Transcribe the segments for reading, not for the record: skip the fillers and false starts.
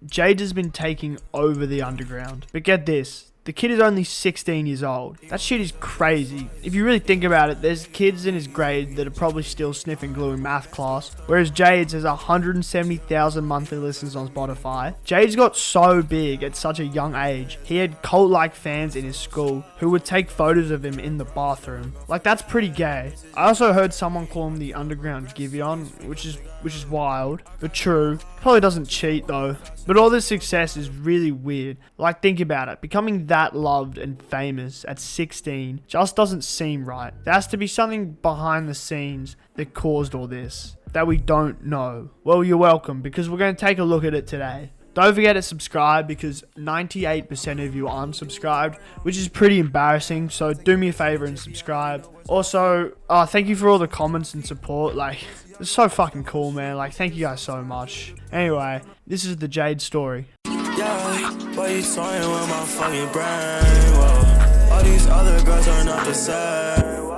Jade has been taking over the underground. But get this. The kid is only 16 years old. That shit is crazy. If you really think about it, there's kids in his grade that are probably still sniffing glue in math class, whereas Jade's has 170,000 monthly listens on Spotify. Jade's got so big at such a young age. He had cult-like fans in his school who would take photos of him in the bathroom. Like, that's pretty gay. I also heard someone call him the underground Giveon, which is wild, but true. Probably doesn't cheat though. But all this success is really weird. Like, think about it. Becoming that loved and famous at 16 just doesn't seem right. There has to be something behind the scenes that caused all this that we don't know. Well, you're welcome, because we're going to take a look at it today. Don't forget to subscribe, because 98% of you aren't subscribed, which is pretty embarrassing. So do me a favor and subscribe. Also, thank you for all the comments and support. Like, it's so fucking cool, man. Like, thank you guys so much. Anyway, this is the Jade story. Yeah, but you toying with my fucking brain. Whoa. All these other girls are not the same.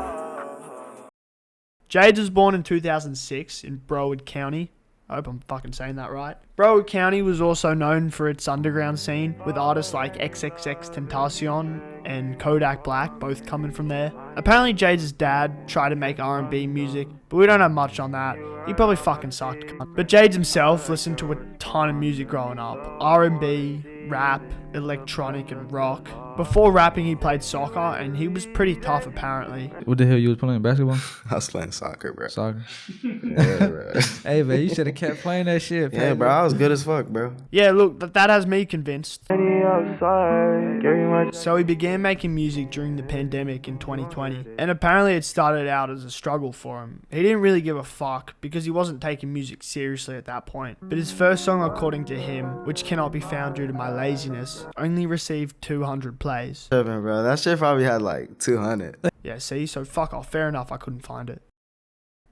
Jade was born in 2006 in Broward County. I hope I'm fucking saying that right. Broward County was also known for its underground scene, with artists like XXXTentacion and Kodak Black both coming from there. Apparently Jade's dad tried to make R&B music, but we don't have much on that. He probably fucking sucked. But Jade himself listened to a ton of music growing up. R&B, rap, electronic and rock. Before rapping he played soccer, and he was pretty tough apparently. What the hell you was playing, basketball? I was playing soccer, bro. Soccer. Yeah, bro. Hey man, you should have kept playing that shit. Yeah, bro. I was good as fuck, bro. Yeah, look, that has me convinced. So he began making music during the pandemic in 2020, and apparently it started out as a struggle for him. He didn't really give a fuck because he wasn't taking music seriously at that point. But his first song, according to him, which cannot be found due to my laziness, only received 200 plays. Bro, that shit probably had like 200. Yeah, see, so fuck off. Fair enough, I couldn't find it.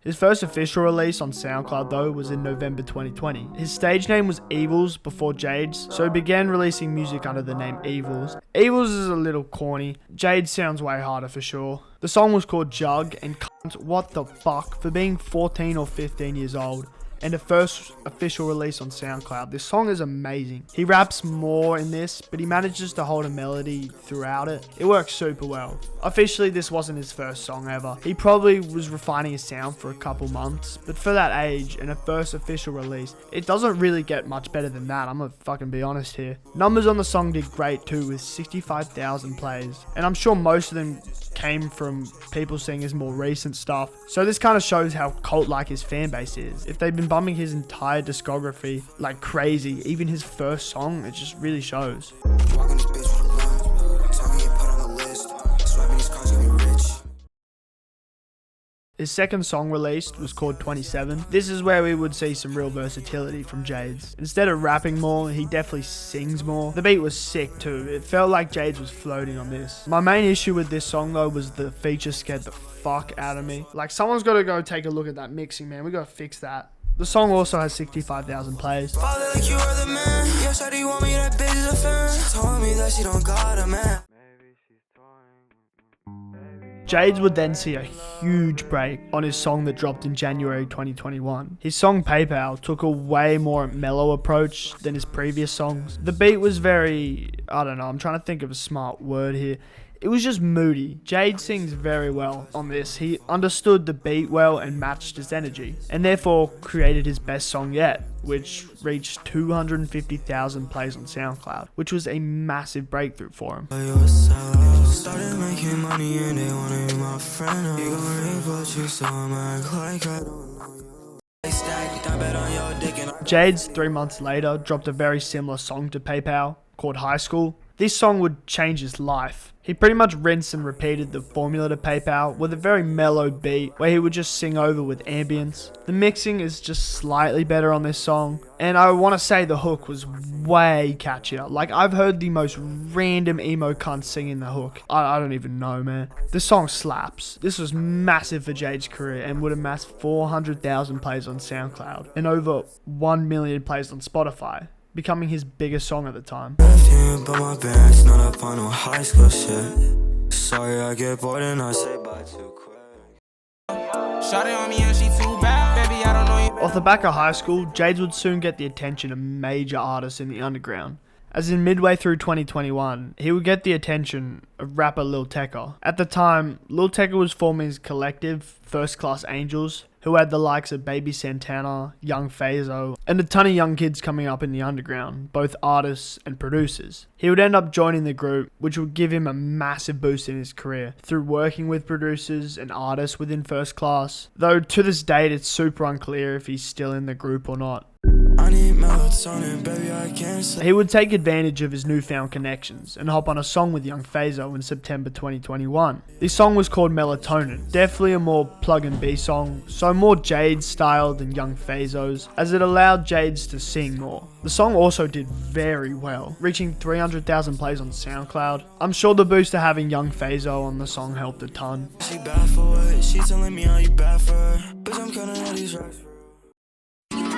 His first official release on SoundCloud though was in November 2020. His stage name was Evils before Jade's, so he began releasing music under the name Evils. Evils is a little corny. Jade sounds way harder for sure. The song was called Jug, and cunt, what the fuck, for being 14 or 15 years old and the first official release on SoundCloud. This song is amazing. He raps more in this, but he manages to hold a melody throughout it. It works super well. Officially, this wasn't his first song ever. He probably was refining his sound for a couple months, but for that age and a first official release, it doesn't really get much better than that. I'm gonna fucking be honest here. Numbers on the song did great too, with 65,000 plays, and I'm sure most of them came from people seeing his more recent stuff. So this kind of shows how cult-like his fan base is. If they've been bumping his entire discography like crazy, even his first song, it just really shows. His second song released was called 27. This is where we would see some real versatility from Jade's. Instead of rapping more, he definitely sings more. The beat was sick too. It felt like Jade's was floating on this. My main issue with this song though was the feature scared the fuck out of me. Like, someone's got to go take a look at that mixing, man. We got to fix that. The song also has 65,000 plays. Jade would then see a huge break on his song that dropped in January 2021. His song PayPal took a way more mellow approach than his previous songs. The beat was very, I don't know, I'm trying to think of a smart word here. It was just moody. Jade sings very well on this. He understood the beat well and matched his energy, and therefore created his best song yet, which reached 250,000 plays on SoundCloud, which was a massive breakthrough for him. Started making money and they wanna be my friend. You gon' ring but you so I'm like I don't know you. Jade's 3 months later dropped a very similar song to PayPal called High School. This song would change his life. He pretty much rinsed and repeated the formula to PayPal with a very mellow beat where he would just sing over with ambience. The mixing is just slightly better on this song, and I want to say the hook was way catchier. Like, I've heard the most random emo cunt singing the hook. I don't even know, man. This song slaps. This was massive for Jade's career and would amass 400,000 plays on SoundCloud and over 1 million plays on Spotify, becoming his biggest song at the time. But my parents not up on no high school shit. Sorry, I get bored and I say bye too quick. Shawty on me and she too bad. Baby, I don't know you Off the back of high school, Jades would soon get the attention of major artists in the underground. As in midway through 2021, he would get the attention of rapper Lil Tecca. At the time, Lil Tecca was forming his collective, First Class Angels, who had the likes of Baby Santana, Young Fazo, and a ton of young kids coming up in the underground, both artists and producers. He would end up joining the group, which would give him a massive boost in his career, through working with producers and artists within First Class, though to this date it's super unclear if he's still in the group or not. I need melatonin, baby, I can't sleep. He would take advantage of his newfound connections and hop on a song with Young Fazo in September 2021. This song was called Melatonin, definitely a more plug and B song, so more Jades style than Young Fazo's, as it allowed Jades to sing more. The song also did very well, reaching 300,000 plays on SoundCloud. I'm sure the boost of having Young Fazo on the song helped a ton. She bad for it, she telling me how you bad for her. Bitch, I'm counting all these racks.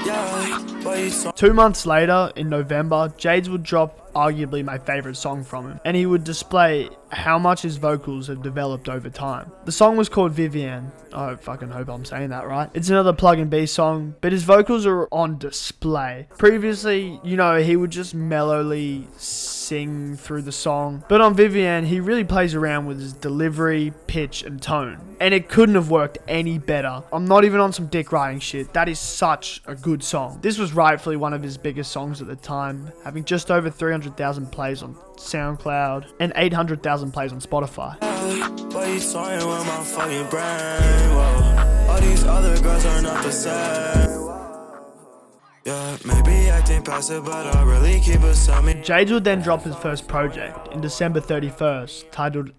Yeah, but you 2 months later, in November, Jades would drop arguably my favourite song from him, and he would display how much his vocals have developed over time. The song was called Vivienne. I fucking hope I'm saying that right. It's another plug and B song, but his vocals are on display. Previously, he would just mellowly sing through the song, but on Vivienne, he really plays around with his delivery, pitch, and tone, and it couldn't have worked any better. I'm not even on some dick riding shit. That is such a good song. This was rightfully one of his biggest songs at the time, having just over 300,000 plays on SoundCloud and 800,000 plays on Spotify. but you toying with my fucking brain. Whoa. All these other girls are not the same. Yeah, maybe acting passive, but I really keep it on me. Jades would then drop his first project in December 31st, titled !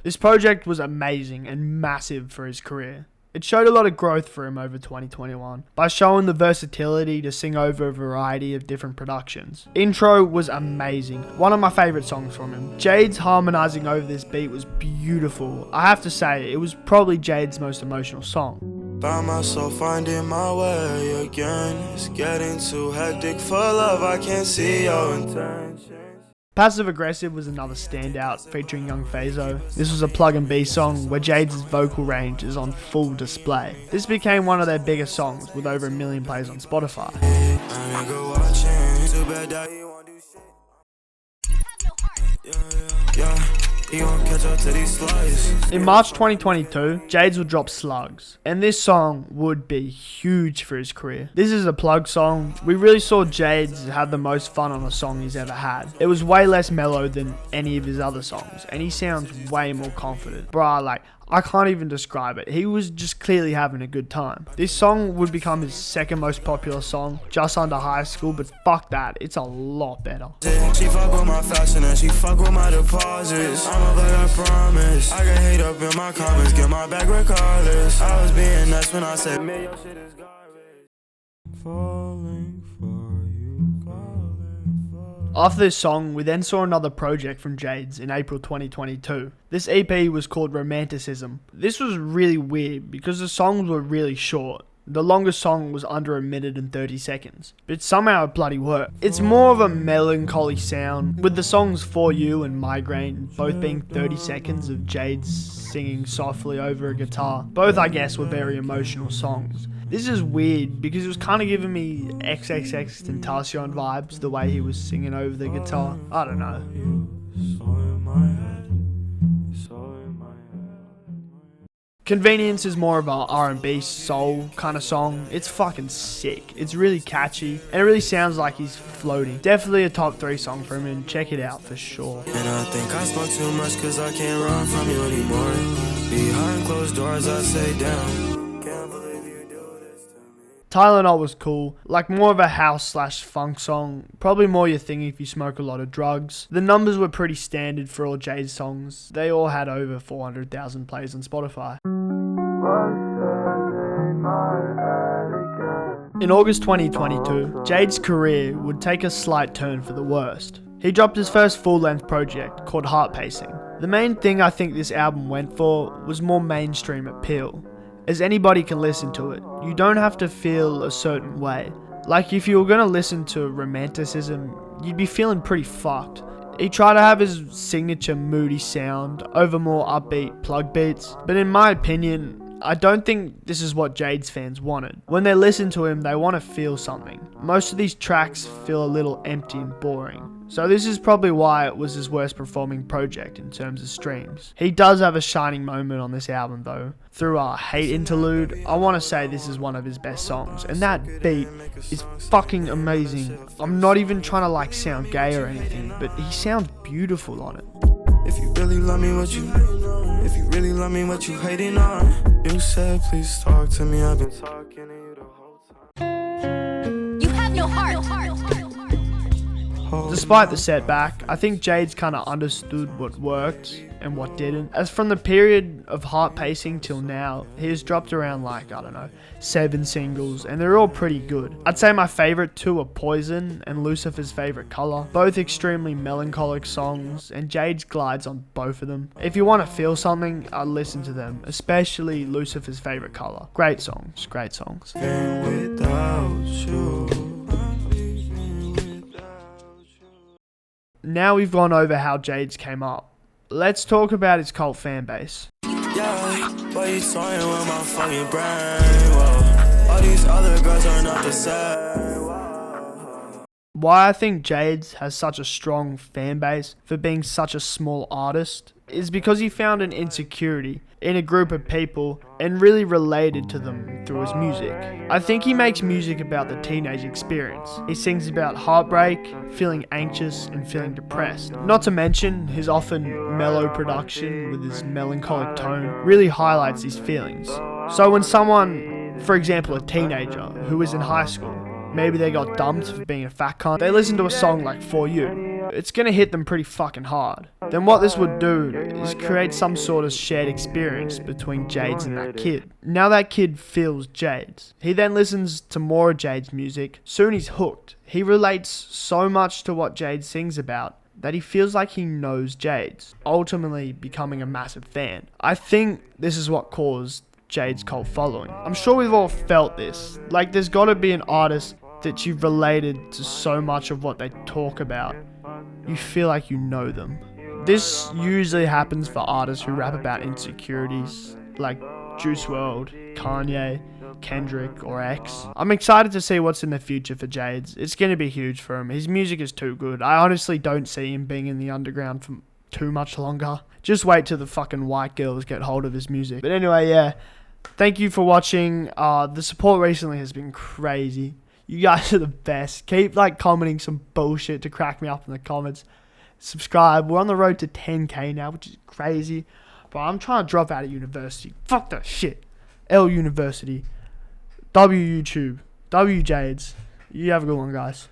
This project was amazing and massive for his career. It showed a lot of growth for him over 2021 by showing the versatility to sing over a variety of different productions. Intro was amazing, one of my favourite songs from him. Jades harmonising over this beat was beautiful. I have to say, it was probably Jades' most emotional song. Found myself finding my way again. It's getting too hectic for love, I can't see your intentions. Passive Aggressive was another standout featuring Young Fazo. This was a plug and B song where Jades' vocal range is on full display. This became one of their biggest songs with over 1 million plays on Spotify. In March 2022, Jades would drop Slugs, and this song would be huge for his career. This is a plug song. We really saw Jades have the most fun on a song he's ever had. It was way less mellow than any of his other songs, and he sounds way more confident. Bruh, I can't even describe it. He was just clearly having a good time. This song would become his second most popular song, just under High School, but fuck that, it's a lot better. She fuck with my fashion and she fuck with my deposits. I'm like I promise. I get hate up in my comments, get my back regardless. I was being nice when I said, man, your shit is garbage. Falling for you, falling for. After this song, we then saw another project from Jades in April 2022. This EP was called Romanticism. This was really weird because the songs were really short. The longest song was under 1 minute and 30 seconds, but somehow it bloody worked. It's more of a melancholy sound, with the songs For You and Migraine both being 30 seconds of Jades singing softly over a guitar. Both, I guess, were very emotional songs. This is weird because it was kind of giving me XXXTentacion vibes, the way he was singing over the guitar. I don't know. Convenience is more of a R&B soul kind of song. It's fucking sick. It's really catchy and it really sounds like he's floating. Definitely a top 3 song for him, and check it out for sure. And I think I spoke too much cause I can't run from you anymore. Behind closed doors I say down. Can't believe you do this to me. Tylenol was cool, like more of a house/funk song, probably more your thing if you smoke a lot of drugs. The numbers were pretty standard for all Jay's songs. They all had over 400,000 plays on Spotify. In August 2022, Jade's career would take a slight turn for the worst. He dropped his first full-length project called Heart Pacing. The main thing I think this album went for was more mainstream appeal, as anybody can listen to it. You don't have to feel a certain way. Like if you were gonna listen to Romanticism, you'd be feeling pretty fucked. He tried to have his signature moody sound over more upbeat plug beats, but in my opinion, I don't think this is what Jade's fans wanted. When they listen to him, they want to feel something. Most of these tracks feel a little empty and boring. So this is probably why it was his worst performing project in terms of streams. He does have a shining moment on this album though. Through our Hate interlude, I want to say this is one of his best songs, and that beat is fucking amazing. I'm not even trying to like sound gay or anything, but he sounds beautiful on it. If you really love me, what you hating on? You said please talk to me, I've been talking to you the whole time. You have no heart. Despite the setback, I think Jade's kind of understood what worked and what didn't. As from the period of Heart Pacing till now, he has dropped around like, I don't know, 7 singles, and they're all pretty good. I'd say my favorite 2 are Poison and Lucifer's Favorite Color, both extremely melancholic songs, and Jade's glides on both of them. If you want to feel something, I'd listen to them, especially Lucifer's Favorite Color. Great songs, great songs. Without you. Now we've gone over how Jade's came up. Let's talk about his cult fan base. Yeah, why you toying with my fucking brain? Whoa. All these other girls are not the same. Why I think Jade's has such a strong fan base for being such a small artist is because he found an insecurity in a group of people and really related to them through his music. I think he makes music about the teenage experience. He sings about heartbreak, feeling anxious, and feeling depressed. Not to mention his often mellow production with his melancholic tone really highlights these feelings. So when someone, for example a teenager who is in high school, maybe they got dumped for being a fat cunt, they listen to a song like For You, it's gonna hit them pretty fucking hard. Then what this would do is create some sort of shared experience between Jade's and that kid. Now that kid feels Jade's. He then listens to more of Jade's music. Soon he's hooked. He relates so much to what Jade sings about that he feels like he knows Jade's, ultimately becoming a massive fan. I think this is what caused Jade's cult following. I'm sure we've all felt this. Like there's gotta be an artist that you've related to so much of what they talk about, you feel like you know them. This usually happens for artists who rap about insecurities, like Juice WRLD, Kanye, Kendrick, or X. I'm excited to see what's in the future for Jade's. It's gonna be huge for him. His music is too good. I honestly don't see him being in the underground for too much longer. Just wait till the fucking white girls get hold of his music. But anyway, yeah. Thank you for watching. The support recently has been crazy. You guys are the best. Keep like commenting some bullshit to crack me up in the comments. Subscribe. We're on the road to 10k now, which is crazy. But I'm trying to drop out of university. Fuck that shit. L University. W YouTube. W Jades. You have a good one, guys.